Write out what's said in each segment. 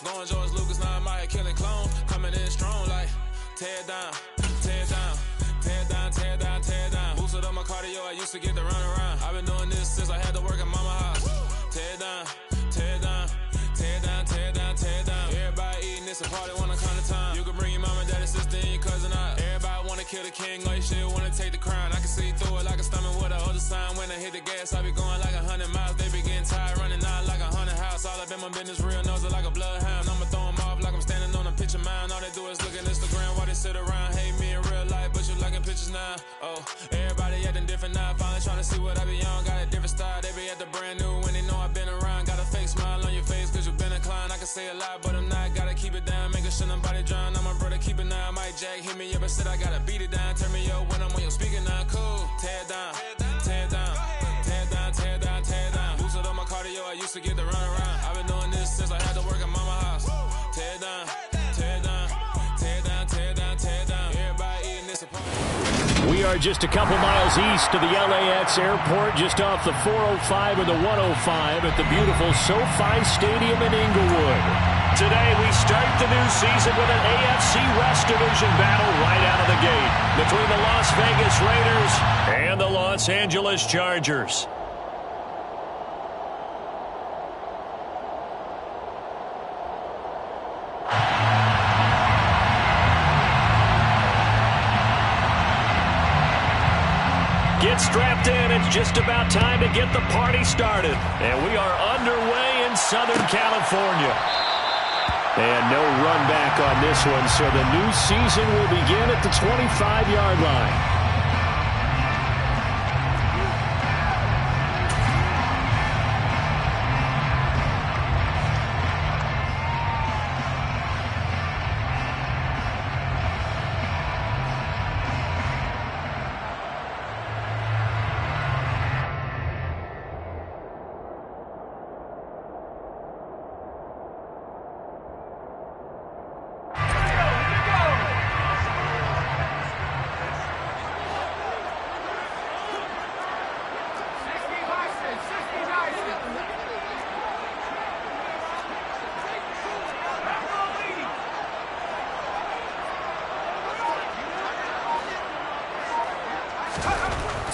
Going George Lucas, now I'm out here killing clones. Coming in strong like tear down, tear down, tear down, tear down, tear down. Boosted up my cardio, I used to get to run around. I've been doing this since I had to work at mama house. Tear down, tear down, tear down, tear down, tear down. Everybody eating this a party when I come to time. You can bring your mama, daddy, sister, and your cousin out. Everybody wanna kill the king, or you still wanna take the crown. I can see through it like a stomach with a other sign. When I hit the gas, I be going like 100 miles. They be getting tired, running out like 100 house. All up in my business, real nose it like a bloodhound. I'ma throw them off like I'm standing on a picture mound. All they do is look at Instagram while they sit around. Hate me in real life, but you liking pictures now. Oh, everybody acting different now. Finally trying to see what I be on. Got a different style, they be at the brand new when they know I've been around. Got a fake smile on your face cause you been inclined. I can say a lot, but I'm not. Gotta keep it down, making sure nobody drown. I'm my brother, keep it now. Mike Jack hit me up and said I gotta beat it down. Turn me up when I'm on your speaker now. Cool, tear down, tear down, tear down, tear down, tear down. Boosted up my cardio, I used to get to run around. I've been doing this since I had to work at mama house. Tear down, tear down, tear down, tear down, tear down. Everybody eating this apart. We are just a couple miles east of the LAX airport, just off the 405 and the 105 at the beautiful SoFi Stadium in Inglewood. Today we start the new season with an AFC West Division battle right out of the gate between the Las Vegas Raiders and the Los Angeles Chargers. Get strapped in. It's just about time to get the party started. And we are underway in Southern California. And no run back on this one, so the new season will begin at the 25-yard line.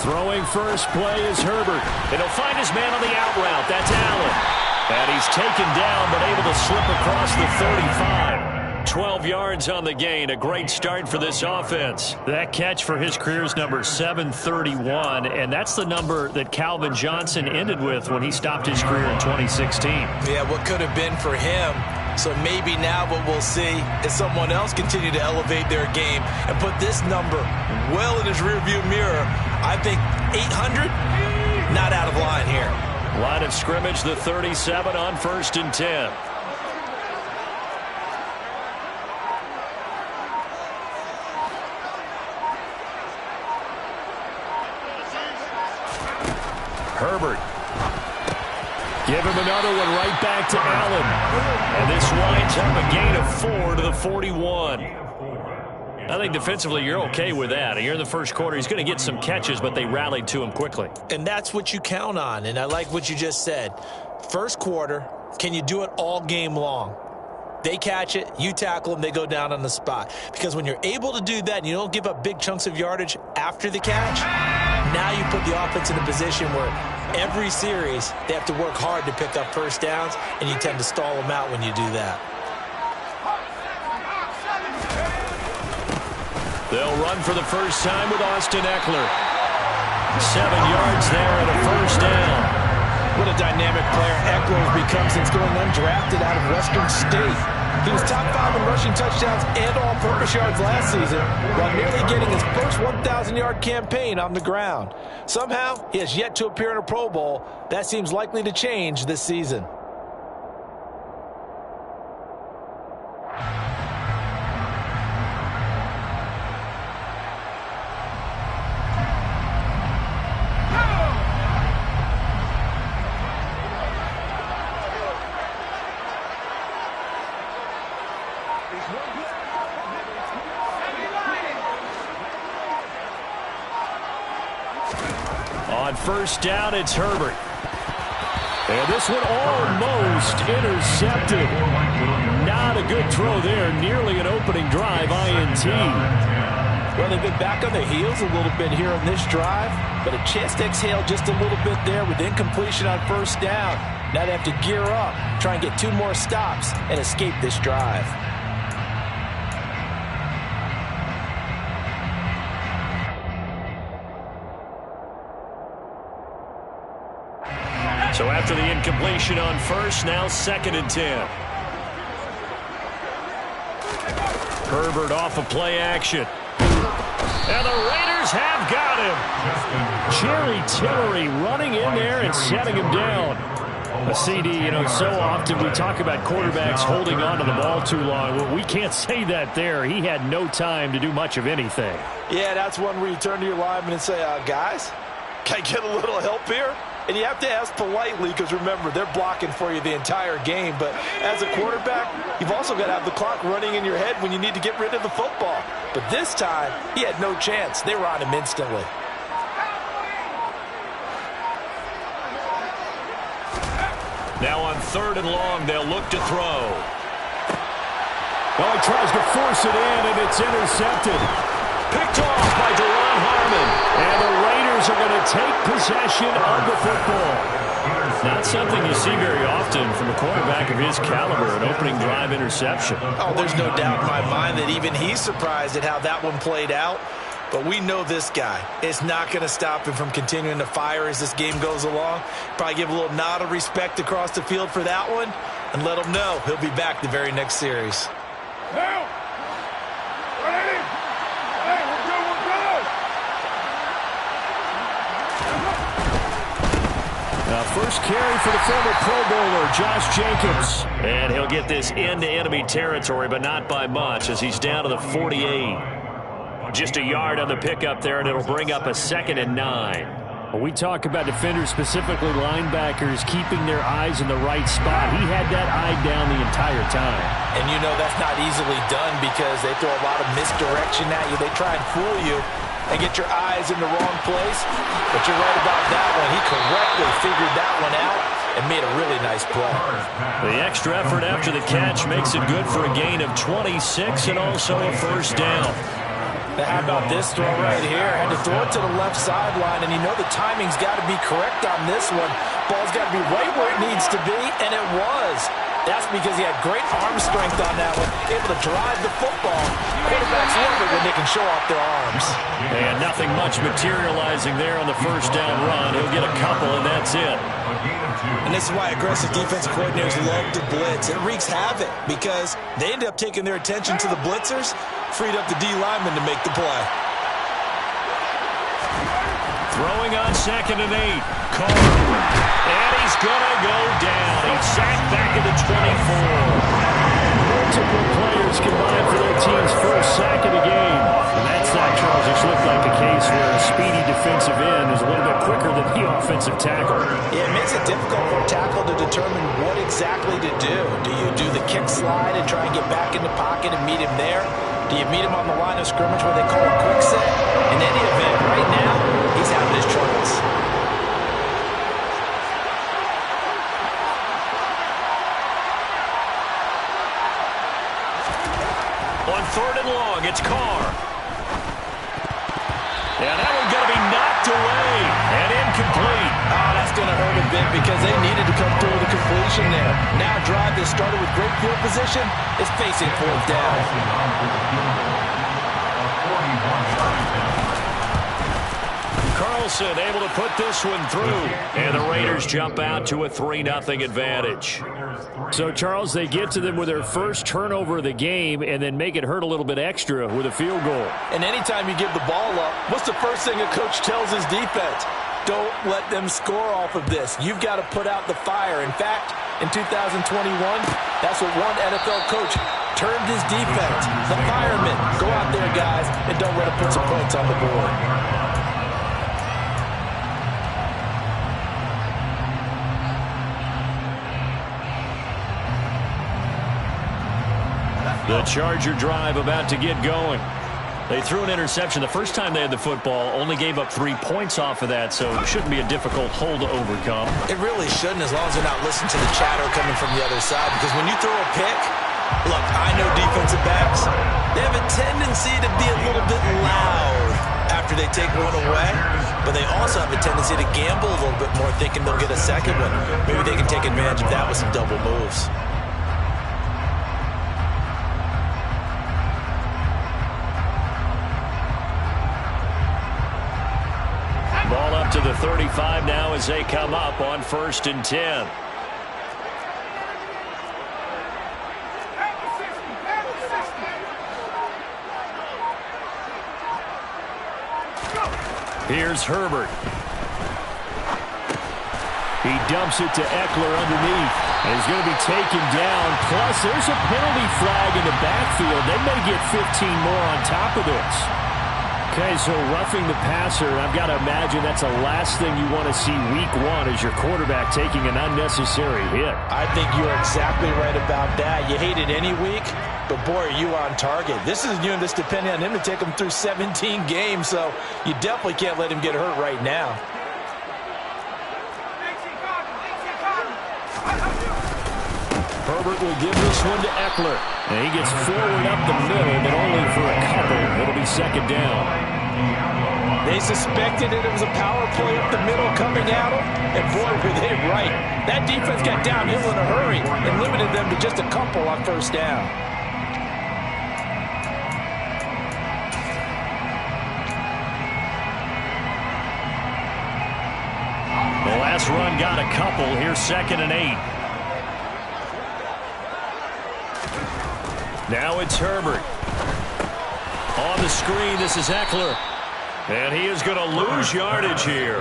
Throwing first play is Herbert. And he'll find his man on the out route. That's Allen. And he's taken down, but able to slip across the 35. 12 yards on the gain. A great start for this offense. That catch for his career is number 731, and that's the number that Calvin Johnson ended with when he stopped his career in 2016. Yeah, what could have been for him. So maybe now what we'll see is someone else continue to elevate their game and put this number well in his rearview mirror. I think 800, not out of line here. Line of scrimmage, the 37 on 1st and 10. Herbert. Give him another one right back to Allen. And this winds up a gain of 4 to the 41. I think defensively you're okay with that. Here in the first quarter, he's going to get some catches, but they rallied to him quickly. And that's what you count on, and I like what you just said. First quarter, can you do it all game long? They catch it, you tackle them, they go down on the spot. Because when you're able to do that and you don't give up big chunks of yardage after the catch, now you put the offense in a position where every series they have to work hard to pick up first downs, and you tend to stall them out when you do that. They'll run for the first time with Austin Eckler. 7 yards there and a first down. What a dynamic player Eckler has become since going undrafted out of Western State. He was top 5 in rushing touchdowns and all-purpose yards last season, while nearly getting his first 1,000-yard campaign on the ground. Somehow, he has yet to appear in a Pro Bowl. That seems likely to change this season. On first down, it's Herbert. And this one almost intercepted. Not a good throw there. Nearly an opening drive, INT. Well, they've been back on their heels a little bit here on this drive, but a chance to exhale just a little bit there with incompletion on first down. Now they have to gear up, try and get 2 more stops, and escape this drive. So after the incompletion on first, now 2nd and 10. Herbert off of play action. And the Raiders have got him. Jerry Tillery running in there and setting him down. A CD, so often we talk about quarterbacks holding on to the ball too long. Well, we can't say that there. He had no time to do much of anything. Yeah, that's one where you turn to your lineman and say, guys, can I get a little help here? And you have to ask politely because, remember, they're blocking for you the entire game. But as a quarterback, you've also got to have the clock running in your head when you need to get rid of the football. But this time, he had no chance. They were on him instantly. Now on 3rd and long, they'll look to throw. Well, he tries to force it in, and it's intercepted. Picked off by Deron Harmon. And the Raiders are going to take possession of the football. Not something you see very often from a quarterback of his caliber, an opening drive interception. Oh, there's no doubt in my mind that even he's surprised at how that one played out. But we know this guy is not going to stop him from continuing to fire as this game goes along. Probably give a little nod of respect across the field for that one and let him know he'll be back the very next series. Now, first carry for the former Pro Bowler, Josh Jacobs. And he'll get this into enemy territory, but not by much as he's down to the 48. Just a yard on the pickup there, and it'll bring up a 2nd and 9. When we talk about defenders, specifically linebackers, keeping their eyes in the right spot. He had that eye down the entire time. And that's not easily done because they throw a lot of misdirection at you. They try and fool you and get your eyes in the wrong place. But you're right about that one. He correctly figured that one out and made a really nice play. The extra effort after the catch makes it good for a gain of 26 and also a first down. Now, how about this throw right here? Had to throw it to the left sideline, and the timing's got to be correct on this one. Ball's got to be right where it needs to be, and it was. That's because he had great arm strength on that one, able to drive the football. Quarterbacks love it when they can show off their arms. And nothing much materializing there on the first down run. He'll get a couple, and that's it. And this is why aggressive defensive coordinators love to blitz. It wreaks havoc because they end up taking their attention to the blitzers, freed up the D lineman to make the play. Throwing on 2nd and 8. Carr. And he's going to go down. He's sacked back at the 24. Multiple players combined for their team's first sack of the game. And that sack, Charles, just looked like a case where a speedy defensive end is a little bit quicker than the offensive tackle. Yeah, it makes it difficult for a tackle to determine what exactly to do. Do you do the kick slide and try and get back in the pocket and meet him there? Do you meet him on the line of scrimmage where they call a quick set? In any event, right now, he's having his troubles. On 3rd and long, it's Carr. And that one's going to be knocked away and incomplete. Oh, that's going to hurt a bit because they needed to come through with a completion there. Now a drive that started with great field position is facing 4th down. Carlson able to put this one through. And the Raiders jump out to a 3-0 advantage. So, Charles, they get to them with their first turnover of the game and then make it hurt a little bit extra with a field goal. And anytime you give the ball up, what's the first thing a coach tells his defense? Don't let them score off of this. You've got to put out the fire. In fact, in 2021, that's what one NFL coach termed his defense. The firemen. Go out there, guys, and don't let them put some points on the board. The Charger drive about to get going. They threw an interception the first time they had the football, only gave up 3 points off of that, so it shouldn't be a difficult hole to overcome. It really shouldn't, as long as they're not listening to the chatter coming from the other side, because when you throw a pick, look, I know defensive backs, they have a tendency to be a little bit loud after they take one away, but they also have a tendency to gamble a little bit more, thinking they'll get a second one. Maybe they can take advantage of that with some double moves. Ball up to the 35 now as they come up on 1st and 10. Here's Herbert. He dumps it to Eckler underneath. And he's going to be taken down. Plus, there's a penalty flag in the backfield. They may get 15 more on top of this. Okay, so roughing the passer, I've got to imagine that's the last thing you want to see week 1 as your quarterback taking an unnecessary hit. I think you're exactly right about that. You hate it any week, but boy, are you on target. This is this depending on him to take him through 17 games, so you definitely can't let him get hurt right now. Herbert will give this one to Eckler. And he gets forward up the middle, but only for a couple. It'll be 2nd down. They suspected it was a power play up the middle coming at them, and boy, were they right. That defense got downhill in a hurry and limited them to just a couple on 1st down. The last run got a couple. Here's 2nd and 8. Now it's Herbert. On the screen, this is Eckler. And he is going to lose yardage here.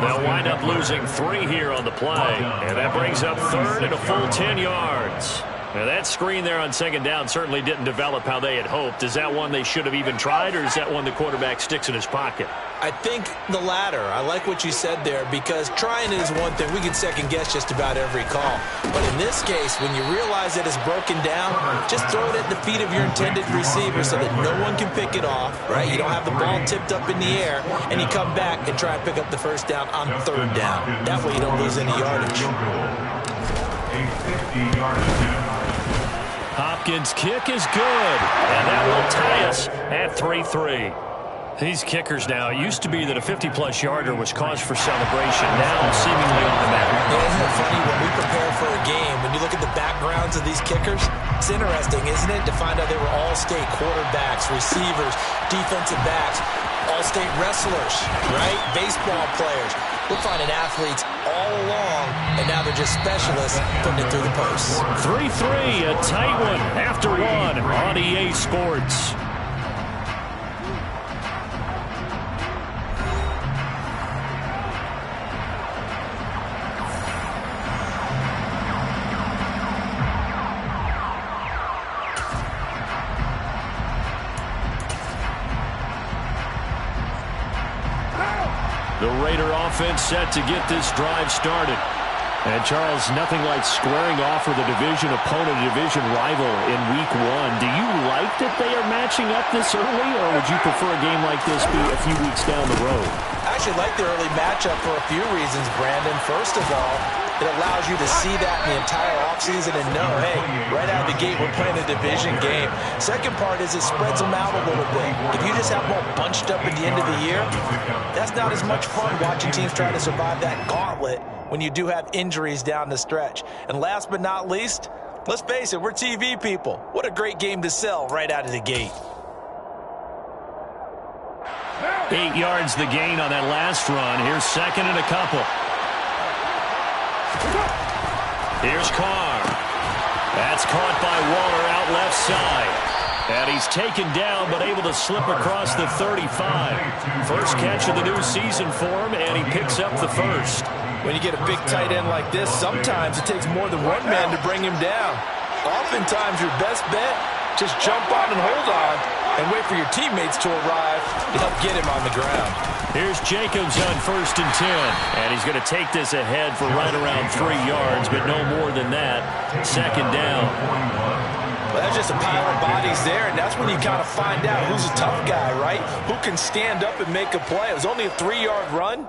They'll wind up losing 3 here on the play. And that brings up 3rd and a full 10 yards. Now that screen there on 2nd down certainly didn't develop how they had hoped. Is that one they should have even tried, or is that one the quarterback sticks in his pocket? I think the latter. I like what you said there, because trying is one thing. We can second guess just about every call. But in this case, when you realize that it's broken down, just throw it at the feet of your intended receiver so that no one can pick it off, right? You don't have the ball tipped up in the air, and you come back and try and pick up the 1st down on 3rd down. That way you don't lose any yardage. Hopkins' kick is good, and that will tie us at 3-3. These kickers now, it used to be that a 50-plus yarder was cause for celebration. Now seemingly automatic. Isn't it funny, when we prepare for a game, when you look at the backgrounds of these kickers, it's interesting, isn't it, to find out they were all-state quarterbacks, receivers, defensive backs, all-state wrestlers, right? Baseball players. We're finding athletes all along, and now they're just specialists putting it through the posts. 3-3, a tight one after 1 on EA Sports. The Raider offense set to get this drive started. And, Charles, nothing like squaring off with a division opponent, a division rival in week 1. Do you like that they are matching up this early, or would you prefer a game like this be a few weeks down the road? I actually like the early matchup for a few reasons, Brandon. First of all, it allows you to see that in the entire offseason and know, hey, right out of the gate, we're playing a division game. Second part is it spreads them out a little bit. If you just have them all bunched up at the end of the year, that's not as much fun watching teams try to survive that gauntlet when you do have injuries down the stretch. And last but not least, let's face it, we're TV people. What a great game to sell right out of the gate. 8 yards the gain on that last run. Here's 2nd and a couple. Here's Carr. That's caught by Waller out left side. And he's taken down but able to slip across the 35. First catch of the new season for him, and he picks up the 1st. When you get a big tight end like this, sometimes it takes more than one man to bring him down. Oftentimes your best bet, just jump on and hold on and wait for your teammates to arrive to help get him on the ground. Here's Jacobs on 1st and 10. And he's going to take this ahead for right around 3 yards, but no more than that. 2nd down. Well, that's just a pile of bodies there, and that's when you kind of find out who's a tough guy, right? Who can stand up and make a play. It was only a 3-yard run,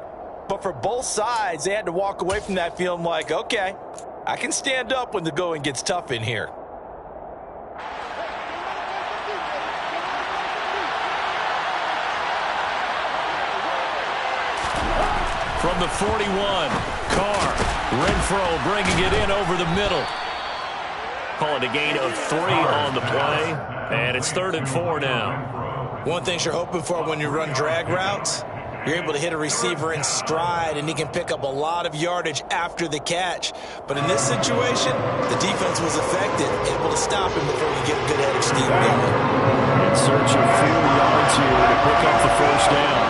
but for both sides, they had to walk away from that feeling like, okay, I can stand up when the going gets tough in here. From the 41, Carr. Renfrow bringing it in over the middle. Call it a gain of 3 on the play, and it's 3rd and 4 now. One thing you're hoping for when you run drag routes, you're able to hit a receiver in stride, and he can pick up a lot of yardage after the catch. But in this situation, the defense was effective, able to stop him before he get a good head of steam going. In search of few yards here to pick up the first down.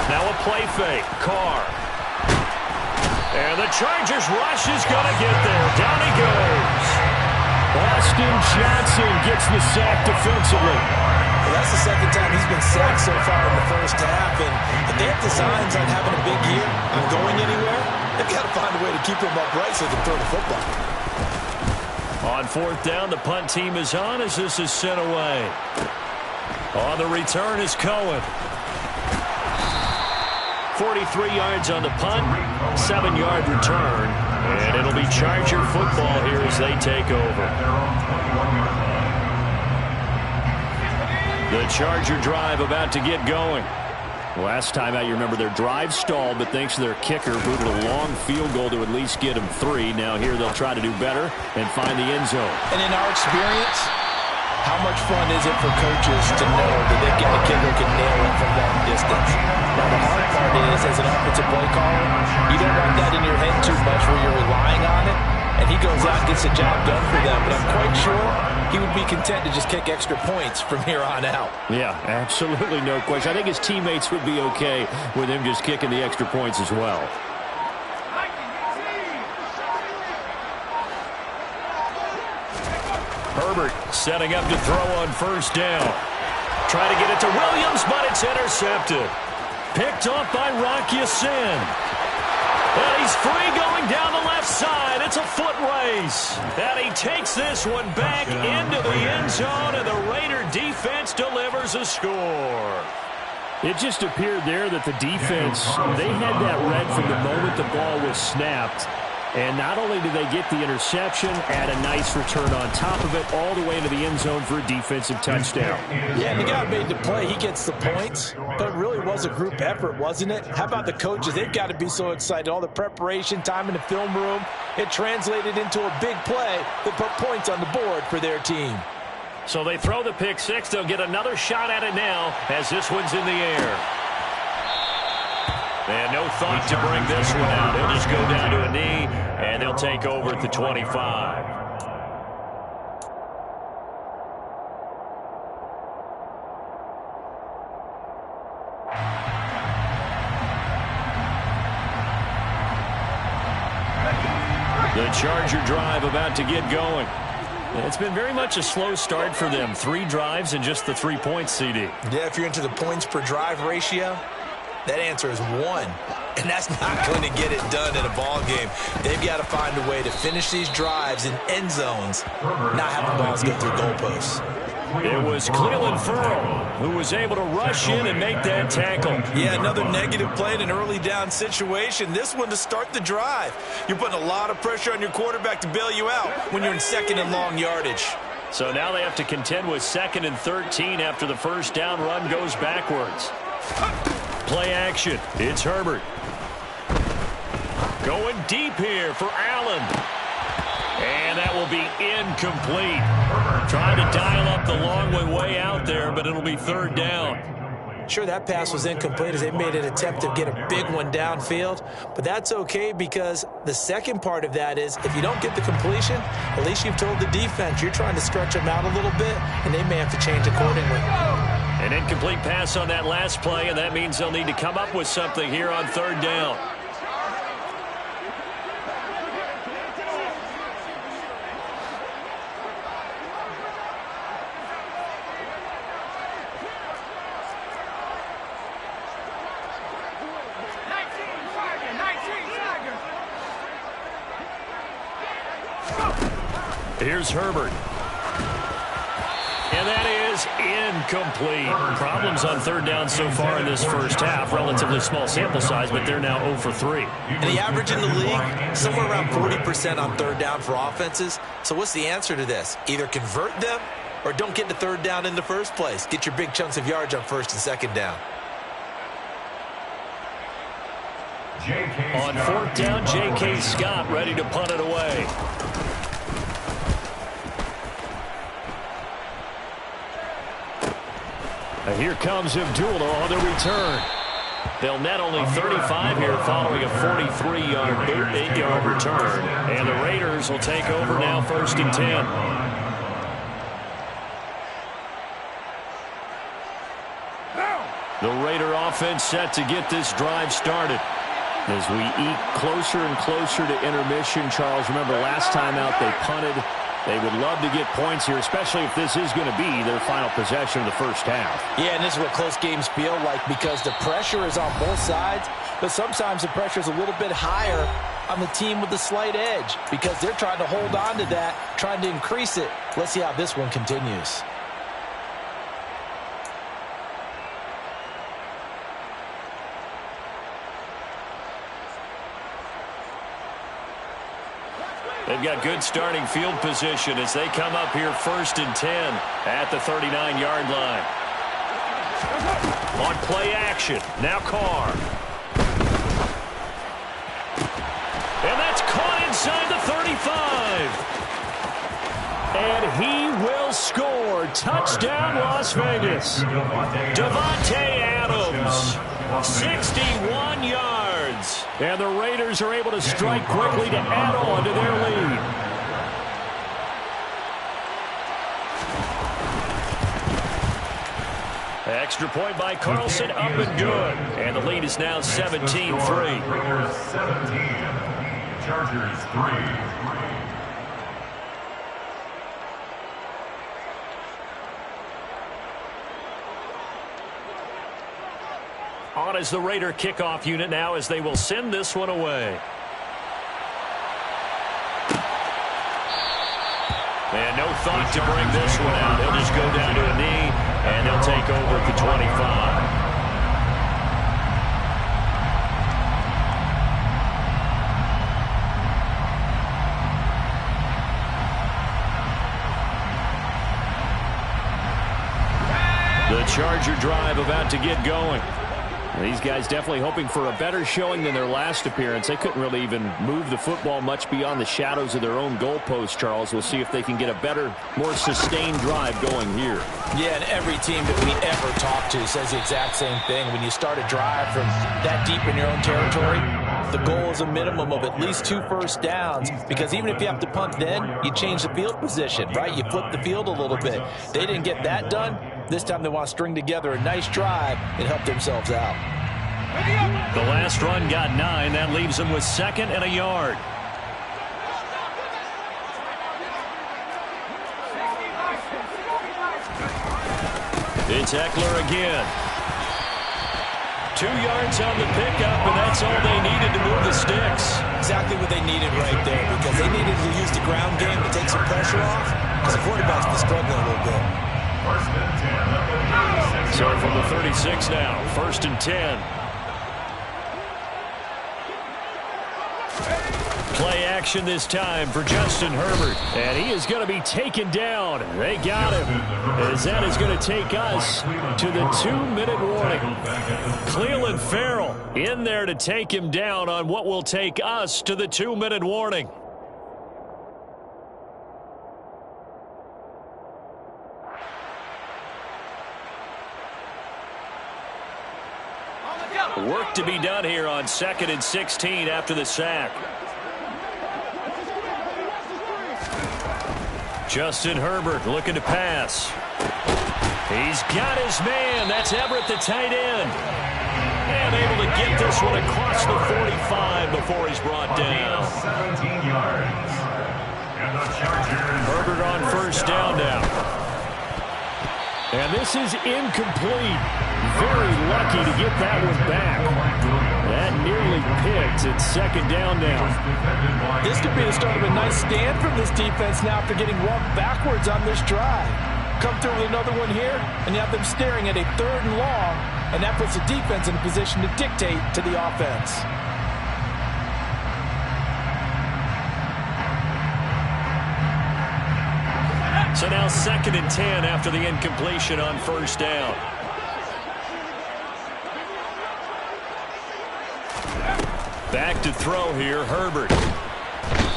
Now a play fake. Carr. And the Chargers rush is going to get there. Down he goes. Austin Johnson gets the sack defensively. Well, that's the second time he's been sacked so far in the first half. And if they have designs on having a big year, on going anywhere, they've got to find a way to keep him upright so they can throw the football. On 4th down, the punt team is on as this is sent away. On the return is Cohen. 43 yards on the punt, 7-yard return, and it'll be Charger football here as they take over. The Charger drive about to get going. Last time out, you remember their drive stalled, but thanks to their kicker, booted a long field goal to at least get them 3. Now here they'll try to do better and find the end zone. And in our experience, how much fun is it for coaches to know that they've got a kid who can nail it from long distance? Now, the hard part is, as an offensive play caller, you don't want that in your head too much where you're relying on it, and he goes out and gets the job done for them. But I'm quite sure he would be content to just kick extra points from here on out. Yeah, absolutely no question. I think his teammates would be okay with him just kicking the extra points as well. Herbert setting up to throw on 1st down. Try to get it to Williams, but it's intercepted. Picked off by Rock Ya-Sin. And he's free going down the left side. It's a foot race. And he takes this one back into the end zone, and the Raider defense delivers a score. It just appeared there that the defense, they had that read from the moment the ball was snapped. And not only did they get the interception, add a nice return on top of it, all the way into the end zone for a defensive touchdown. Yeah, and the guy made the play. He gets the points. But it really was a group effort, wasn't it? How about the coaches? They've got to be so excited. All the preparation time in the film room, it translated into a big play that put points on the board for their team. So they throw the pick 6. They'll get another shot at it now as this one's in the air. And no thought to bring this one out. He'll just go down to a knee, and they'll take over at the 25. The Charger drive about to get going. It's been very much a slow start for them. 3 drives and just the 3 points, CD. Yeah, if you're into the points per drive ratio, that answer is 1, and that's not going to get it done in a ball game. They've got to find a way to finish these drives in end zones, not having balls go through goalposts. It was Clelin Ferrell who was able to rush in and make that tackle. Yeah, another negative play in an early down situation. This one to start the drive. You're putting a lot of pressure on your quarterback to bail you out when you're in 2nd and long yardage. So now they have to contend with 2nd and 13 after the first down run goes backwards. Play action. It's Herbert. Going deep here for Allen. And that will be incomplete. Trying to dial up the long way out there, but it'll be 3rd down. Sure, that pass was incomplete as they made an attempt to get a big one downfield, but that's okay because the second part of that is if you don't get the completion, at least you've told the defense you're trying to stretch them out a little bit, and they may have to change accordingly. An incomplete pass on that last play, and that means they'll need to come up with something here on 3rd down. Here's Herbert. And that is incomplete. Problems on third down so far in this first half. Relatively small sample size, but they're now 0 for 3. And the average in the league, somewhere around 40% on third down for offenses. So what's the answer to this? Either convert them or don't get the third down in the first place. Get your big chunks of yards on first and second down. On fourth down, J.K. Scott ready to punt it away. And here comes Abdullah on the return. They'll net only 35 here following a 43-yard, 8-yard return. And the Raiders will take over now, 1st and 10. The Raider offense set to get this drive started. As we eke closer and closer to intermission, Charles, remember last time out they punted. They would love to get points here, especially if this is going to be their final possession of the first half. Yeah, and this is what close games feel like because the pressure is on both sides, but sometimes the pressure is a little bit higher on the team with the slight edge because they're trying to hold on to that, trying to increase it. Let's see how this one continues. They've got good starting field position as they come up here 1st and 10 at the 39-yard line. On play action, now Carr. And that's caught inside the 35. And he will score. Touchdown, Las Vegas. Davante Adams, 61 yards. And the Raiders are able to strike quickly to add on to their lead. Extra point by Carlson, up and good. And the lead is now 17-3. Raiders 17, Chargers 3. On as the Raider kickoff unit now as they will send this one away. And no thought to bring this one out. He'll just go down to a knee, and they'll take over at the 25. The Charger drive about to get going. These guys definitely hoping for a better showing than their last appearance. They couldn't really even move the football much beyond the shadows of their own goalpost, Charles. We'll see if they can get a better, more sustained drive going here. Yeah, and every team that we ever talk to says the exact same thing. When you start a drive from that deep in your own territory, the goal is a minimum of at least 2 first downs because even if you have to punt then, you change the field position, right? You flip the field a little bit. They didn't get that done. This time they want to string together a nice drive and help themselves out. The last run got 9. That leaves them with 2nd and a yard. It's Eckler again. 2 yards on the pickup, and that's all they needed to move the sticks. Exactly what they needed right there because they needed to use the ground game to take some pressure off because the quarterback's been struggling a little bit. So from the 36 now, 1st and 10. Play action this time for Justin Herbert. And he is going to be taken down. They got him. As that is going to take us to the 2-minute warning. Clelin Ferrell in there to take him down on what will take us to the 2-minute warning. Work to be done here on 2nd and 16 after the sack. Justin Herbert looking to pass. He's got his man. That's Everett, the tight end. And able to get this one across the 45 before he's brought down. 17 yards. And the Chargers. Herbert on 1st down now. And this is incomplete. Very lucky to get that one back. That nearly picked. It's 2nd down now. This This could be the start of a nice stand from this defense now after getting walked backwards on this drive. Come through with another one here, and you have them staring at a 3rd and long, and that puts the defense in a position to dictate to the offense. So now 2nd and 10 after the incompletion on 1st down. Back to throw here, Herbert.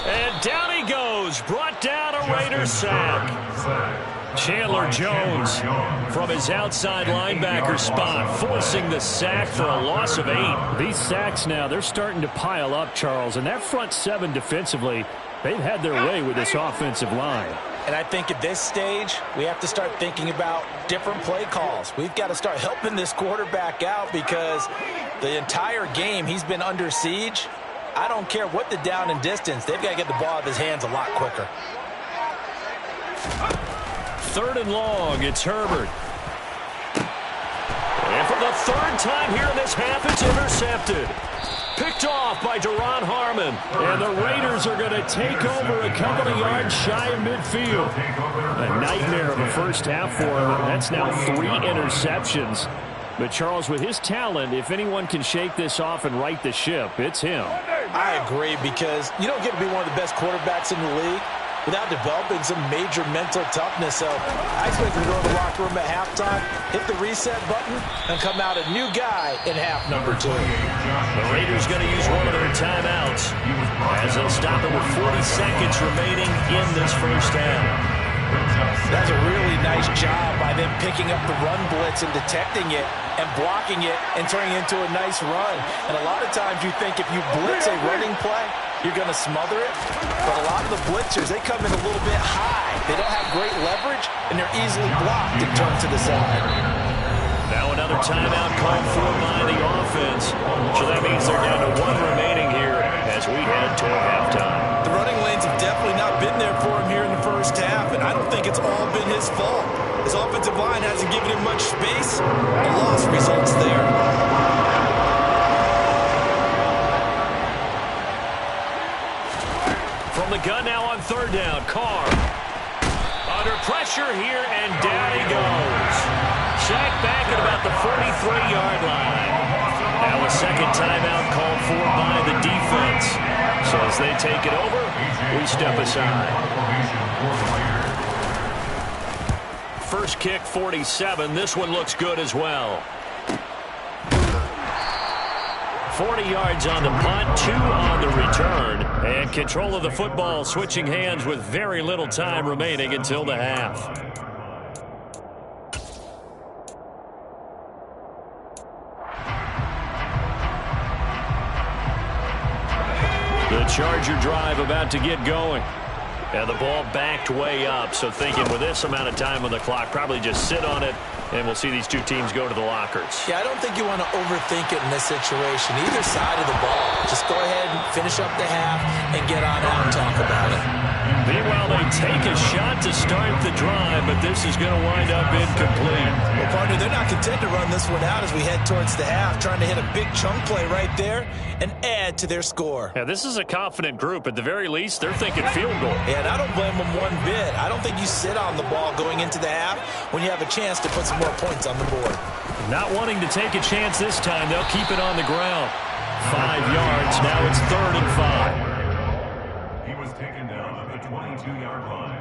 And down he goes, brought down a Raiders sack. Chandler Jones from his outside linebacker spot, forcing the sack for a loss of 8. These sacks now, they're starting to pile up, Charles, and that front 7 defensively, they've had their way with this offensive line. And I think at this stage, we have to start thinking about different play calls. We've got to start helping this quarterback out because the entire game he's been under siege. I don't care what the down and distance. They've got to get the ball out of his hands a lot quicker. 3rd and long, it's Herbert. And for the 3rd time here in this half, it's intercepted. Picked off by Duron Harmon. And the Raiders are going to take over a couple of yards shy of midfield. A nightmare of a first half for him. That's now 3 interceptions. But Charles, with his talent, if anyone can shake this off and right the ship, it's him. I agree, because you don't get to be one of the best quarterbacks in the league without developing some major mental toughness. So I expect him to go to the locker room at halftime, hit the reset button, and come out a new guy in half number 2. The Raiders going to use one of their timeouts as they'll stop it with 40 seconds remaining in this first half. That's a really nice job by them picking up the run blitz and detecting it and blocking it and turning it into a nice run. And a lot of times you think if you blitz a running play, you're going to smother it. But a lot of the blitzers, they come in a little bit high. They don't have great leverage, and they're easily blocked and turned to the side. Now another timeout called for by the offense. So that means they're down to 1 remaining here as we head toward halftime. The running lanes have definitely not been there for him here in the first half, and I don't think it's all been his fault. His offensive line hasn't given him much space. A loss results there. From the gun now on 3rd down, Carr. Under pressure here, and down he goes. Sacked back at about the 43-yard line. Now a 2nd timeout called for by the defense. So as they take it over, we step aside. First kick, 47. This one looks good as well. 40 yards on the punt, 2 on the return. And control of the football switching hands with very little time remaining until the half. The Charger drive about to get going. And the ball backed way up, so thinking with this amount of time on the clock, probably just sit on it, and we'll see these two teams go to the lockers. Yeah, I don't think you want to overthink it in this situation. Either side of the ball. Just go ahead and finish up the half and get on out and talk about it. Meanwhile, they take a shot to start the drive, but this is going to wind up incomplete. Well, partner, they're not content to run this one out as we head towards the half, trying to hit a big chunk play right there and add to their score. Yeah, this is a confident group. At the very least, they're thinking field goal. Yeah, and I don't blame them one bit. I don't think you sit on the ball going into the half when you have a chance to put some more points on the board. Not wanting to take a chance this time, they'll keep it on the ground. 5 yards, now it's 3rd and 5. He was taken down at the 22-yard line.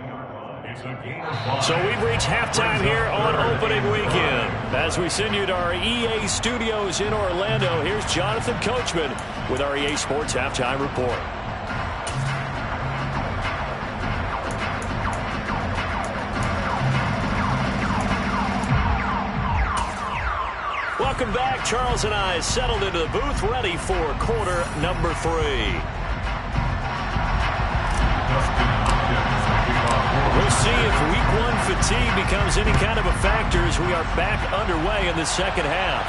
It's a gain of 5. So we've reached halftime here on opening weekend. As we send you to our EA studios in Orlando, here's Jonathan Coachman with our EA Sports Halftime Report. Welcome back. Charles and I settled into the booth, ready for quarter number 3. We'll see if week 1 fatigue becomes any kind of a factor as we are back underway in the second half.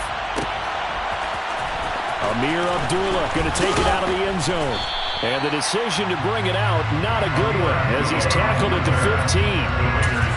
Amir Abdullah going to take it out of the end zone. And the decision to bring it out, not a good one, as he's tackled at the 15.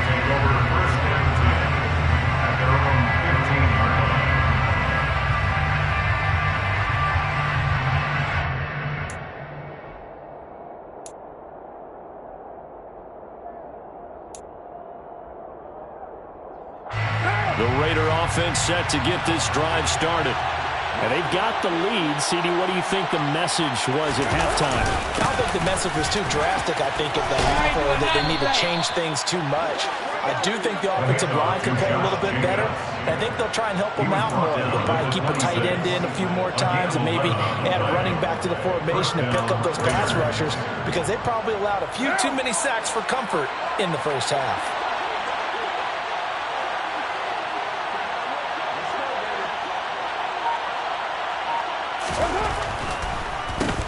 The Raider offense set to get this drive started. And they've got the lead. CD, what do you think the message was at halftime? I don't think the message was too drastic, I think, at the half, or that they need to change things too much. I do think the offensive line can play a little bit better. I think they'll try and help them out more. They'll probably keep a tight end in a few more times and maybe add a running back to the formation and pick up those pass rushers, because they probably allowed a few too many sacks for comfort in the first half.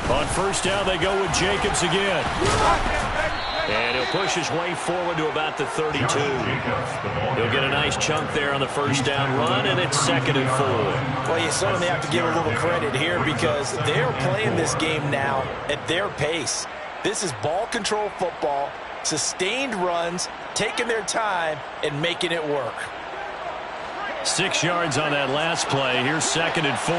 On first down, they go with Jacobs again. And he'll push his way forward to about the 32. He'll get a nice chunk there on the first down run, and it's 2nd and 4. Well, you certainly have to give a little credit here, because they're playing this game now at their pace. This is ball control football, sustained runs, taking their time, and making it work. 6 yards on that last play. Here's 2nd and 4.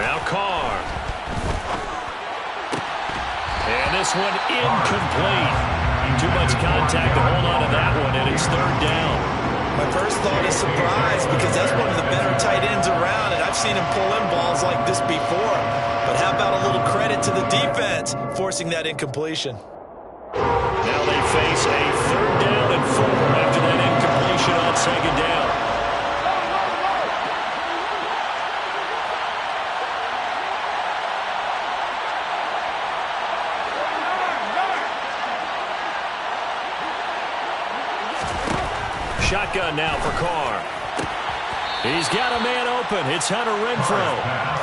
Now Carr. And this one incomplete. Too much contact to hold on to that one, and it's 3rd down. My first thought is surprise, because that's one of the better tight ends around, and I've seen him pull in balls like this before. But how about a little credit to the defense forcing that incompletion? Now they face a 3rd down and 4 after that incompletion on 2nd down. Shotgun now for Carr. He's got a man open. It's Hunter Renfrow.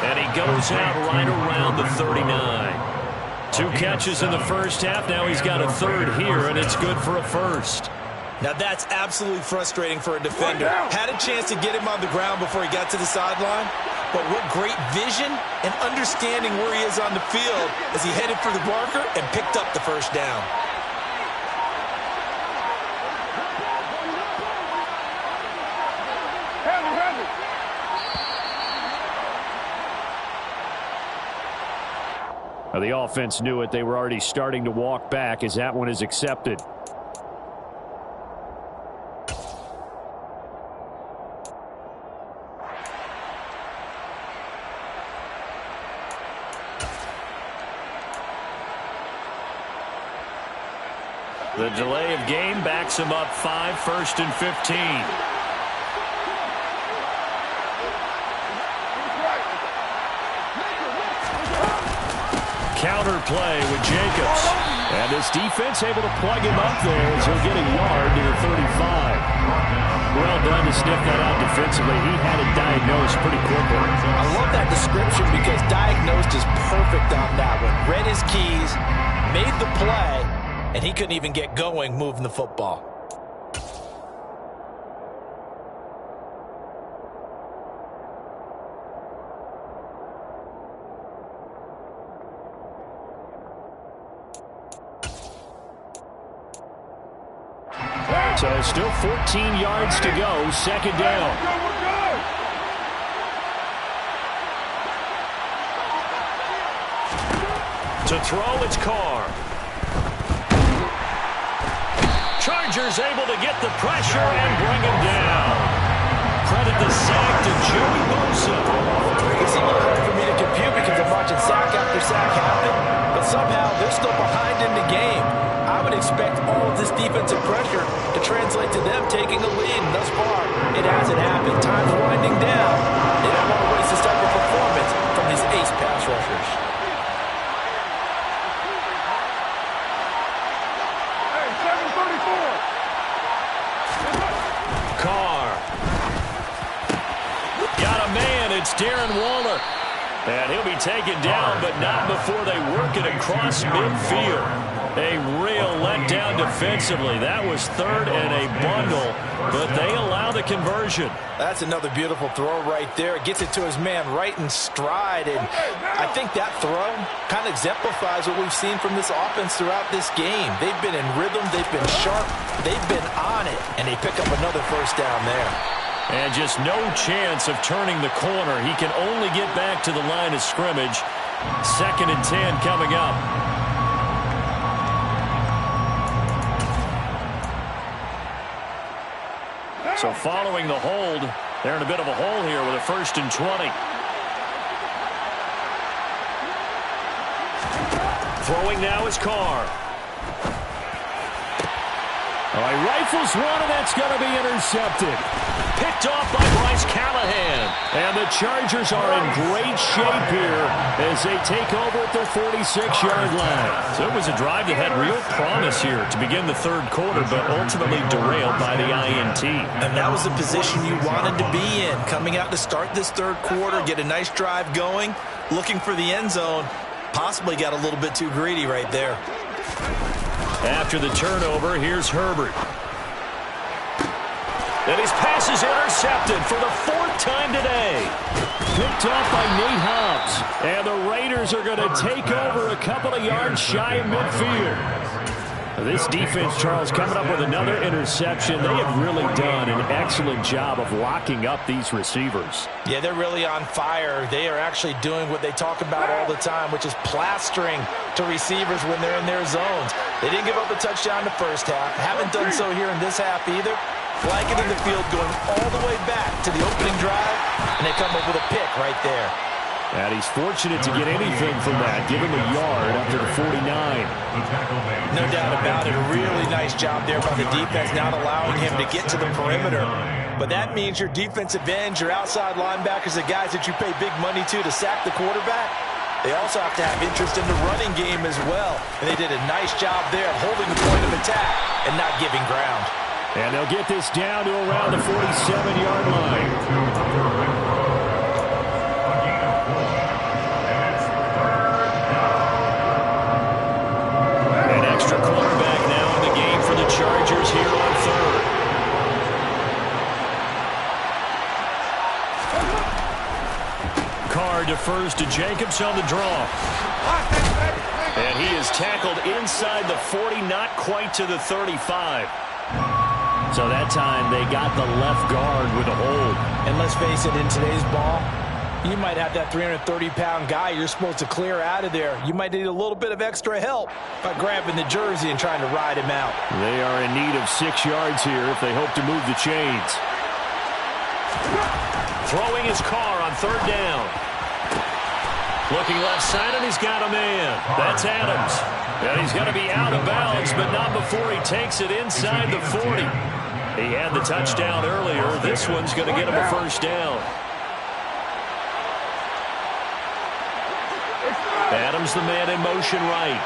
And he goes out right around the 39. 2 catches in the first half. Now he's got a 3rd here, and it's good for a 1st. Now that's absolutely frustrating for a defender. Had a chance to get him on the ground before he got to the sideline. But what great vision and understanding where he is on the field as he headed for the marker and picked up the first down. Now, the offense knew it. They were already starting to walk back as that one is accepted. The delay of game backs him up 5, 1st and 15. Counter play with Jacobs. And this defense able to plug him up there as he'll get a yard near 35. Well done to sniff that out defensively. He had it diagnosed pretty quickly. I love that description, because diagnosed is perfect on that one. Read his keys, made the play, and he couldn't even get going moving the football. So still 14 yards to go, 2nd down. To throw, it's Carr. Chargers able to get the pressure and bring him down. Credit the sack to Joey Bosa. It's a little hard for me to compute, because I'm watching sack after sack happen, but somehow they're still behind in the game. I would expect all of this defensive pressure to translate to them taking a lead, and thus far, it hasn't happened. Time's winding down. They don't want to waste this type of performance from these ace pass rushers. Carr. Got a man. It's Darren Waller. And he'll be taken down, but not before they work it across midfield. A real letdown defensively. That was 3rd and a bundle, but they allow the conversion. That's another beautiful throw right there. It gets it to his man right in stride, and I think that throw kind of exemplifies what we've seen from this offense throughout this game. They've been in rhythm, they've been sharp, they've been on it, and they pick up another first down there. And just no chance of turning the corner. He can only get back to the line of scrimmage. 2nd and 10 coming up. So following the hold, they're in a bit of a hole here with a 1st and 20. Throwing now is Carr. All right, rifles one, and that's going to be intercepted. Picked off by Bryce Callahan. And the Chargers are in great shape here as they take over at their 46-yard line. So it was a drive that had real promise here to begin the 3rd quarter, but ultimately derailed by the INT. And that was the position you wanted to be in, coming out to start this 3rd quarter, get a nice drive going, looking for the end zone. Possibly got a little bit too greedy right there. After the turnover, here's Herbert. And his pass is intercepted for the 4th time today. Picked off by Nate Hobbs. And the Raiders are going to take over a couple of yards shy of midfield. This defense, Charles, coming up with another interception. They have really done an excellent job of locking up these receivers. Yeah, they're really on fire. They are actually doing what they talk about all the time, which is plastering to receivers when they're in their zones. They didn't give up a touchdown the first half. Haven't done so here in this half either. Flag it in the field, going all the way back to the opening drive, and they come up with a pick right there. And he's fortunate to get anything from that. Give him a yard up to the 49. No doubt about it. A really nice job there by the defense, not allowing him to get to the perimeter. But that means your defensive ends, your outside linebackers, the guys that you pay big money to sack the quarterback, they also have to have interest in the running game as well. And they did a nice job there of holding the point of attack and not giving ground. And they'll get this down to around the 47-yard line. Quarterback now in the game for the Chargers here on 3rd. Carr defers to Jacobs on the draw. And he is tackled inside the 40, not quite to the 35. So that time they got the left guard with a hold. And let's face it, in today's ball, you might have that 330-pound guy you're supposed to clear out of there. You might need a little bit of extra help by grabbing the jersey and trying to ride him out. They are in need of 6 yards here if they hope to move the chains. Throwing his Carr on 3rd down. Looking left side, and he's got a man. That's Adams. And he's going to be out of bounds, but not before he takes it inside the 40. He had the touchdown earlier. This one's going to get him a 1st down. Adams, the man in motion right.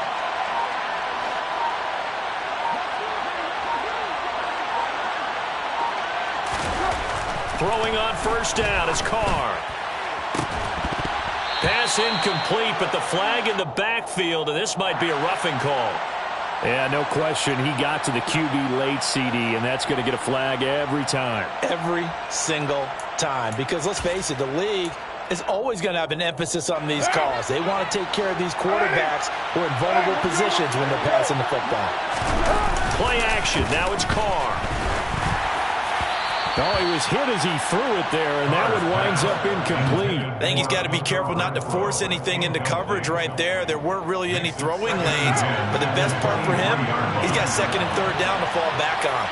Throwing on 1st down is Carr. Pass incomplete, but the flag in the backfield, and this might be a roughing call. Yeah, no question. He got to the QB late, CD, and that's going to get a flag every time. Every single time. Because let's face it, the league is always going to have an emphasis on these calls. They want to take care of these quarterbacks who are in vulnerable positions when they're passing the football. Play action. Now it's Carr. Oh, he was hit as he threw it there, and that one winds up incomplete. I think he's got to be careful not to force anything into coverage right there. There weren't really any throwing lanes, but the best part for him, he's got 2nd and 3rd down to fall back on.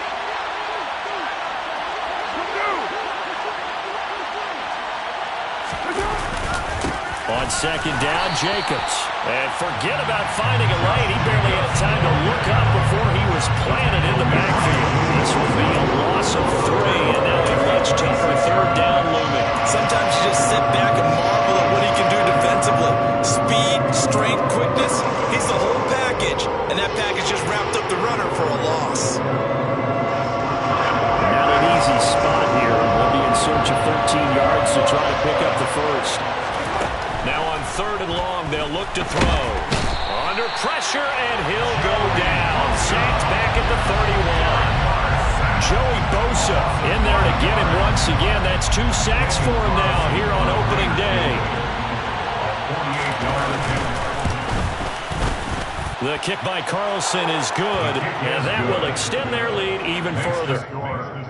On 2nd down, Jacobs. And forget about finding a lane. He barely had time to look up before he was planted in the backfield. This will be a loss of 3, and now we've reached tougher 3rd down looming. Sometimes you just sit back and marvel at what he can do defensively. Speed, strength, quickness, he's the whole package. And that package just wrapped up the runner for a loss. Not an easy spot here. We'll be in search of 13 yards to try to pick up the 1st. Now on 3rd and long, they'll look to throw. Under pressure, and he'll go down. Sacked back at the 31. Joey Bosa in there to get him once again. That's 2 sacks for him now here on opening day. The kick by Carlson is good, and that will extend their lead even further.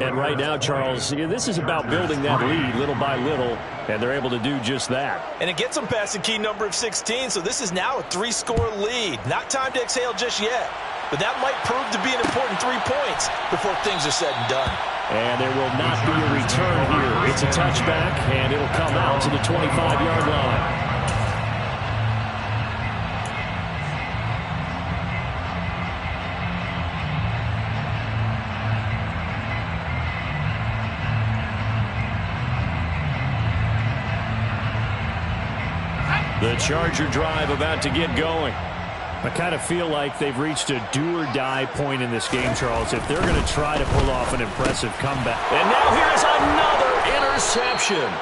And right now, Charles, this is about building that lead little by little, and they're able to do just that. And it gets them past the key number of 16, so this is now a 3-score lead. Not time to exhale just yet, but that might prove to be an important 3 points before things are said and done. And there will not be a return here. It's a touchback, and it'll come out to the 25-yard line. The Charger drive about to get going. I kind of feel like they've reached a do-or-die point in this game, Charles, if they're going to try to pull off an impressive comeback. And now here's another interception.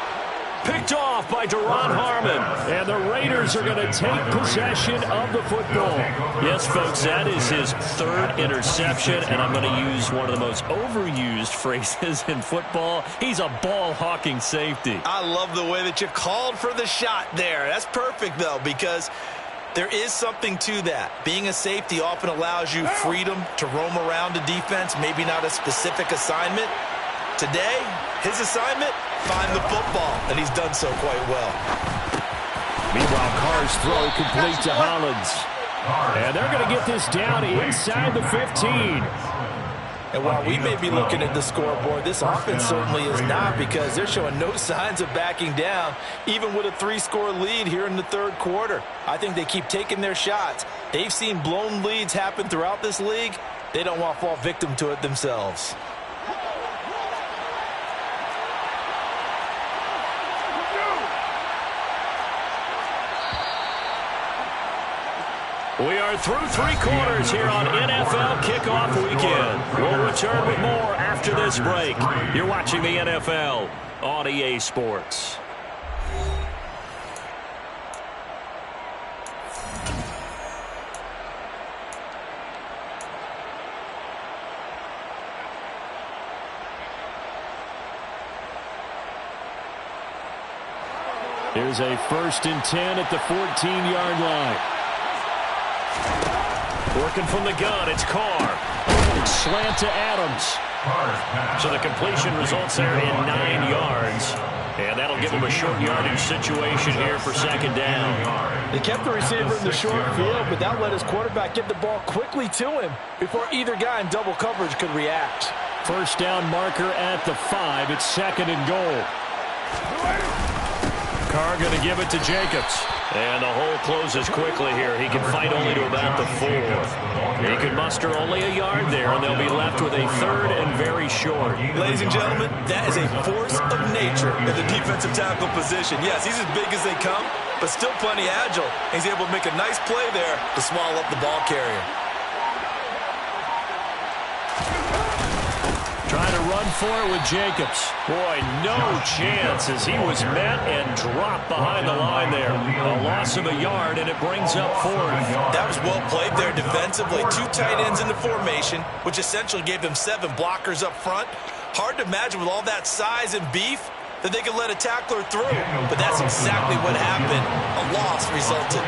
Picked off by Duron Harmon. And the Raiders are going to take possession of the football. Yes, folks, that is his 3rd interception, and I'm going to use one of the most overused phrases in football. He's a ball-hawking safety. I love the way that you called for the shot there. That's perfect, though, because there is something to that. Being a safety often allows you freedom to roam around a defense, maybe not a specific assignment. Today, his assignment, find the football, and he's done so quite well. Meanwhile, Carr's throw complete to Hollins. And they're going to get this down inside the 15. And while we may be looking at the scoreboard, this offense certainly is not, because they're showing no signs of backing down, even with a 3-score lead here in the 3rd quarter. I think they keep taking their shots. They've seen blown leads happen throughout this league. They don't want to fall victim to it themselves. We are through 3 quarters here on NFL Kickoff Weekend. We'll return with more after this break. You're watching the NFL on EA Sports. Here's a 1st and 10 at the 14-yard line. Working from the gun, it's Carr. Slant to Adams. So the completion results there in 9 yards. And that'll give them a short yardage situation here for 2nd down. They kept the receiver in the short field, but that let his quarterback get the ball quickly to him before either guy in double coverage could react. 1st down marker at the 5. It's 2nd and goal. Carr going to give it to Jacobs. And the hole closes quickly here. He can fight only to about the 4. He can muster only a yard there, and they'll be left with a 3rd and very short. Ladies and gentlemen, that is a force of nature in the defensive tackle position. Yes, he's as big as they come, but still plenty agile. He's able to make a nice play there to swallow up the ball carrier. Trying to run for it with Jacobs. Boy, no chance as he was met and dropped behind the line there. A loss of a yard, and it brings up 4th. That was well played there defensively. 2 tight ends in the formation, which essentially gave them 7 blockers up front. Hard to imagine with all that size and beef that they could let a tackler through. But that's exactly what happened. A loss resulted.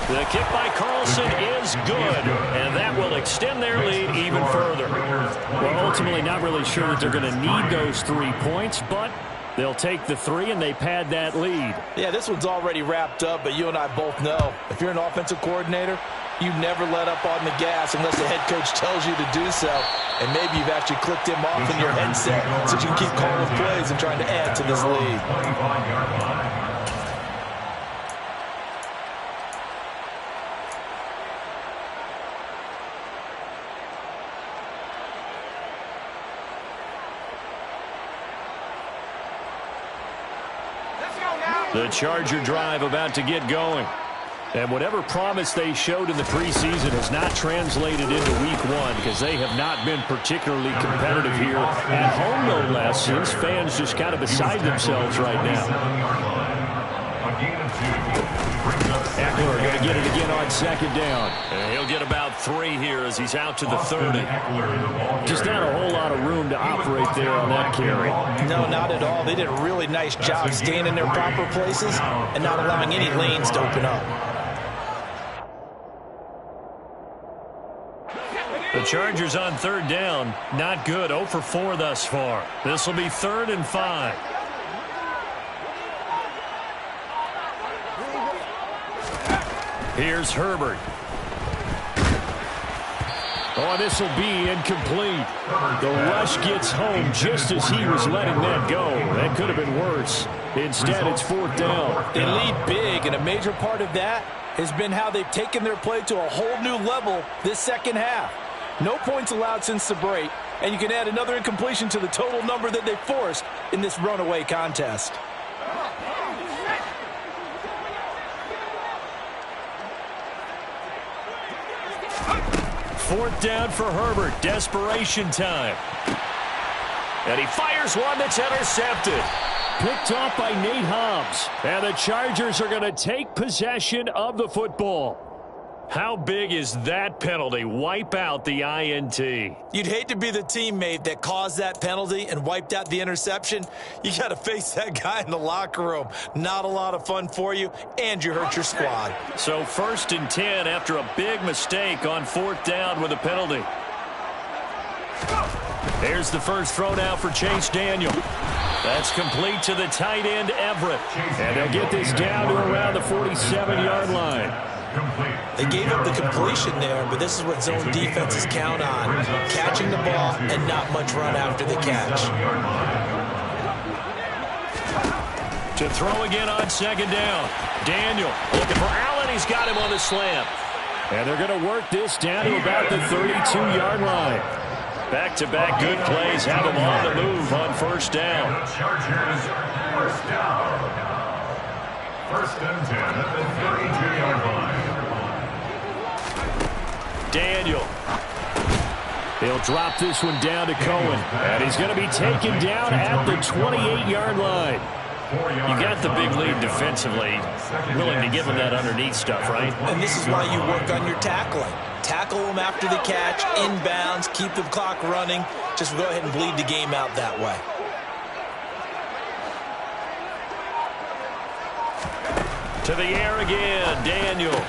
The kick by Carlson is good, and that will extend their lead even further. Well, ultimately not really sure that they're going to need those 3 points, but they'll take the 3 and they pad that lead. Yeah, this one's already wrapped up, but you and I both know if you're an offensive coordinator, you never let up on the gas unless the head coach tells you to do so. And maybe you've actually clicked him off in your headset so you can keep calling plays and trying to add to this lead. The Charger drive about to get going. And whatever promise they showed in the preseason has not translated into week 1 because they have not been particularly competitive here at home, no less, since fans just kind of beside themselves right now. Eckler going to get it again on second down. And he'll get about 3 here as he's out to the 30. Just not a whole lot of room to operate there on that carry. No, not at all. They did a really nice job staying in their proper places and not allowing any lanes to open up. The Chargers on third down. Not good. 0 for 4 thus far. This will be 3rd and 5. Here's Herbert. Oh, this will be incomplete. The rush gets home just as he was letting that go. That could have been worse. Instead, it's 4th down. They lead big, and a major part of that has been how they've taken their play to a whole new level this second half. No points allowed since the break, and you can add another incompletion to the total number that they forced in this runaway contest. Fourth down for Herbert. Desperation time. And he fires one that's intercepted. Picked off by Nate Hobbs. And the Chargers are going to take possession of the football. How big is that penalty? Wipe out the INT. You'd hate to be the teammate that caused that penalty and wiped out the interception. You got to face that guy in the locker room. Not a lot of fun for you, and you hurt your squad. So 1st and 10 after a big mistake on 4th down with a penalty. There's the first throw now for Chase Daniel. That's complete to the tight end, Everett. And they'll get this down to around the 47-yard line. They gave up the completion there, but this is what zone defenses count on. Catching the ball and not much run after the catch. To throw again on 2nd down. Daniel looking for Allen. He's got him on the slam. And they're going to work this down to about the 32-yard line. Back-to-back good plays have him on the move on 1st down. Chargers, 1st down. 1st and 10 at the 32-yard line. Daniel. He'll drop this one down to Cohen. And he's going to be taken down at the 28-yard line. You got the big lead defensively. Willing to give him that underneath stuff, right? And this is why you work on your tackling. Tackle them after the catch, inbounds, keep the clock running. Just go ahead and bleed the game out that way. To the air again, Daniel.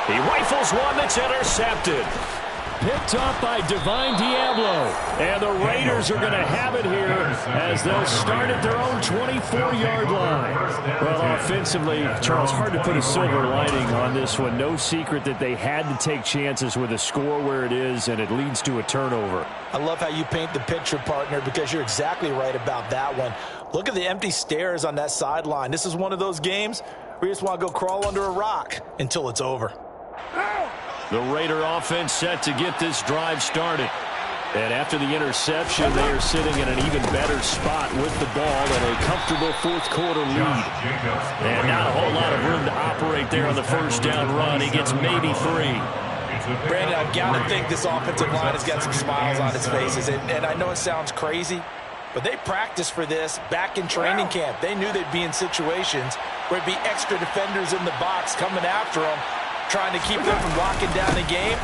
He rifles one that's intercepted. Picked off by Divine Diablo. And the Raiders are going to have it here as they'll start at their own 24-yard line. Well, offensively, Charles, hard to put a silver lining on this one. No secret that they had to take chances with a score where it is, and it leads to a turnover. I love how you paint the picture, partner, because you're exactly right about that one. Look at the empty stares on that sideline. This is one of those games where you just want to go crawl under a rock until it's over. The Raider offense set to get this drive started. And after the interception, they are sitting in an even better spot with the ball and a comfortable 4th quarter lead. And not a whole lot of room to operate there on the 1st down run. He gets maybe 3. Brandon, I've got to think this offensive line has got some smiles on its faces. And I know it sounds crazy, but they practiced for this back in training camp. They knew they'd be in situations where it'd be extra defenders in the box coming after them, trying to keep them from locking down the game.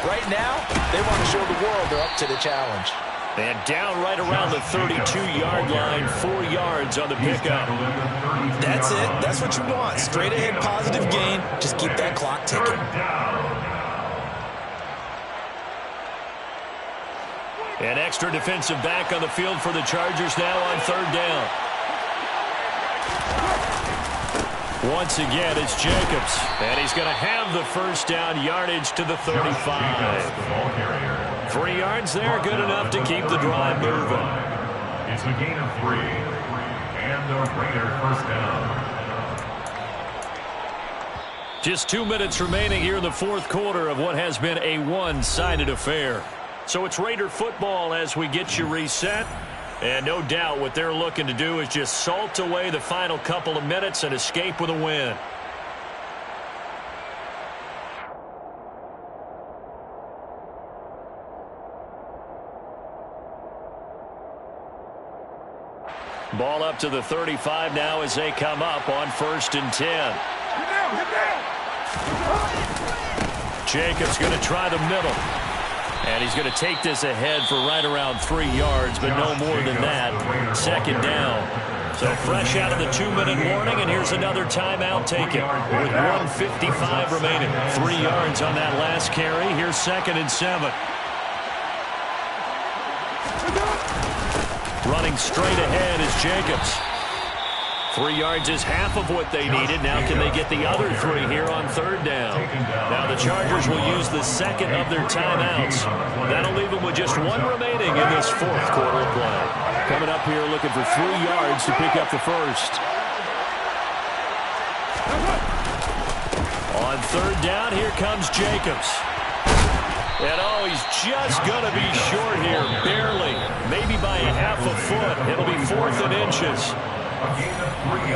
Right now, they want to show the world they're up to the challenge. And down right around the 32-yard line, 4 yards on the pickup. That's it. That's what you want. Straight ahead, positive gain. Just keep that clock ticking. An extra defensive back on the field for the Chargers now on 3rd down. Once again, it's Jacobs, and he's going to have the 1st down yardage to the 35. 3 yards there, good enough to keep the drive moving. It's a gain of 3, and the Raider 1st down. Just 2 minutes remaining here in the 4th quarter of what has been a one-sided affair. So it's Raider football as we get you reset. And no doubt what they're looking to do is just salt away the final couple of minutes and escape with a win. Ball up to the 35 now as they come up on 1st and 10. Get down, get down. Jacobs going to try the middle. And he's going to take this ahead for right around 3 yards, but no more than that. Second down. So fresh out of the 2-minute warning, and here's another timeout taken with 1:55 remaining. 3 yards on that last carry. Here's 2nd and 7. Running straight ahead is Jacobs. 3 yards is half of what they needed. Now can they get the other 3 here on 3rd down? Now the Chargers will use the second of their timeouts. That'll leave them with just 1 remaining in this 4th quarter of play. Coming up here looking for 3 yards to pick up the first. On 3rd down, here comes Jacobs. And he's just going to be short here, barely. Maybe by a half a foot. It'll be 4th and inches.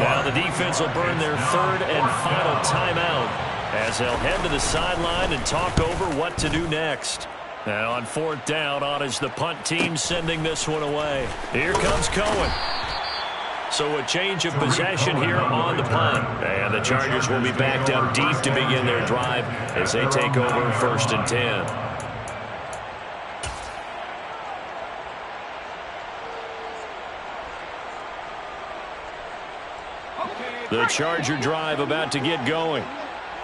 Now the defense will burn their 3rd and final timeout as they'll head to the sideline and talk over what to do next. Now on 4th down, on is the punt team sending this one away. Here comes Cohen. So a change of possession here on the punt. And the Chargers will be backed up deep to begin their drive as they take over 1st and 10. The Charger drive about to get going.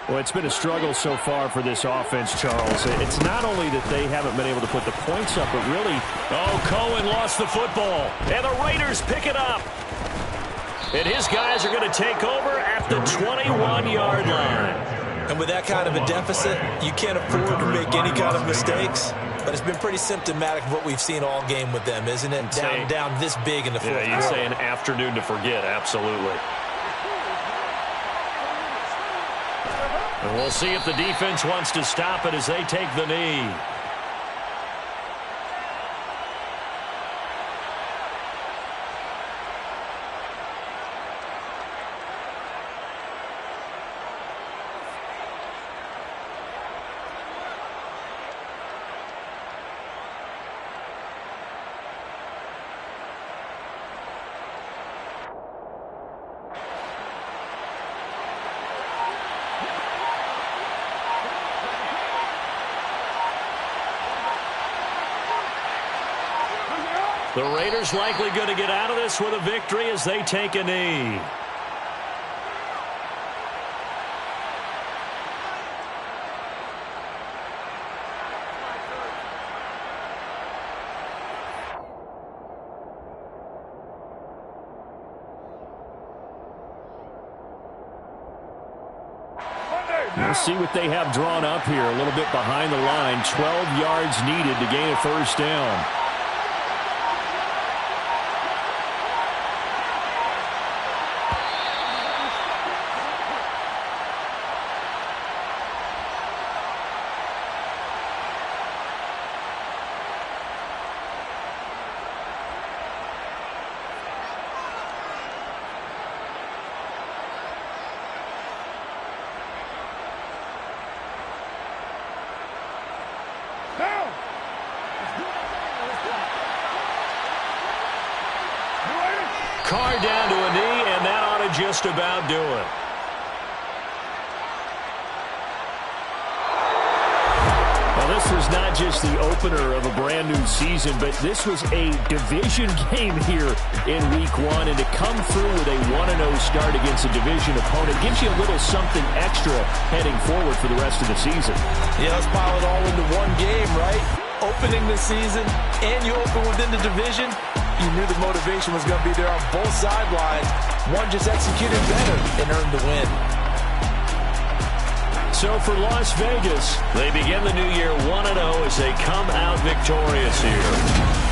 Well, it's been a struggle so far for this offense, Charles. It's not only that they haven't been able to put the points up, but really... Cohen lost the football, and the Raiders pick it up. And his guys are going to take over at the 21-yard line. And with that kind of a deficit, you can't afford to make any kind of mistakes. But it's been pretty symptomatic of what we've seen all game with them, isn't it? Down this big in the 4th quarter. Yeah, you'd say an afternoon to forget, absolutely. And we'll see if the defense wants to stop it as they take the knee. The Raiders likely going to get out of this with a victory as they take a knee. We'll see what they have drawn up here. A little bit behind the line. 12 yards needed to gain a 1st down. Carr down to a knee, and that ought to just about do it. Well, this was not just the opener of a brand new season, but this was a division game here in Week 1. And to come through with a 1-0 start against a division opponent gives you a little something extra heading forward for the rest of the season. Yeah, let's pile it all into one game, right? Opening the season, and you open within the division. You knew the motivation was going to be there on both sidelines. One just executed better and earned the win. So for Las Vegas, they begin the new year 1-0 as they come out victorious here.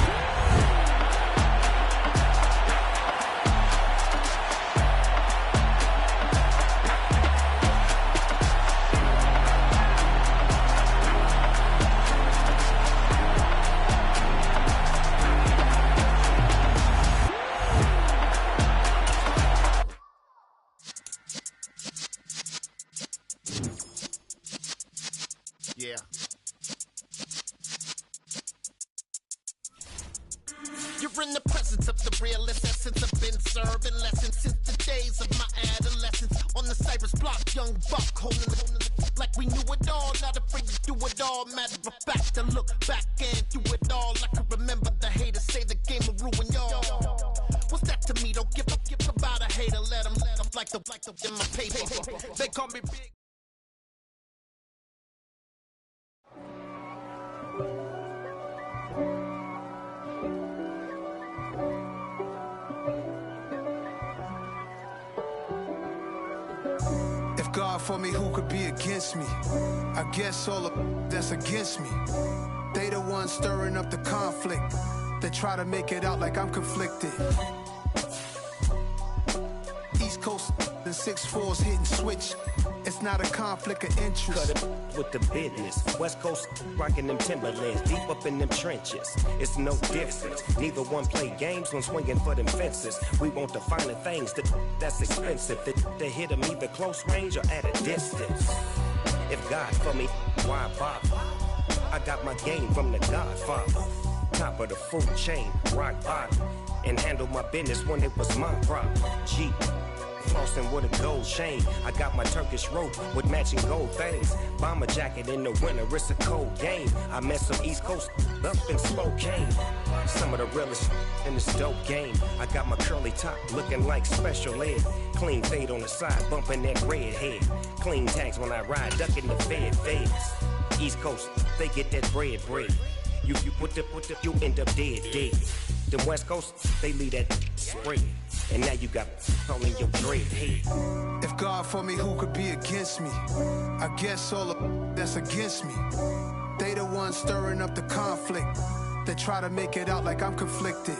Yeah. You're in the presence of the realest essence. I've been serving lessons since the days of my adolescence. On the Cypress block, young buck holding like we we knew it all, not afraid to do it all. Matter of fact, to look back and do it all. I can remember the haters say the game will ruin y'all. What's that to me? Don't give about a hater. Let them like the in my paper. They call me big. God for me, who could be against me? I guess all of that's against me. They the ones stirring up the conflict. They try to make it out like I'm conflicted. East Coast and 6'4's hitting switch. It's not a conflict of interest. Cut it with the business. West Coast rocking them Timberlands, deep up in them trenches. It's no difference. Neither one play games when swinging for them fences. We want the finer things that's expensive. They hit them either close range or at a distance. If God for me, why bother? I got my game from the Godfather. Top of the food chain, rock bottom. And handle my business when it was my problem. G. Flossing with a gold chain. I got my Turkish rope with matching gold things. Bomber jacket in the winter, it's a cold game. I met some East Coast up in Spokane. Some of the realest in this dope game. I got my curly top looking like special ed. Clean fade on the side, bumping that red head. Clean tags when I ride, ducking the feds. East Coast, they get that bread. You you end up dead. The West Coast, they leave that spread. And now you got all in your dread head. If God for me, who could be against me? I guess all of that's against me. They the ones stirring up the conflict. They try to make it out like I'm conflicted.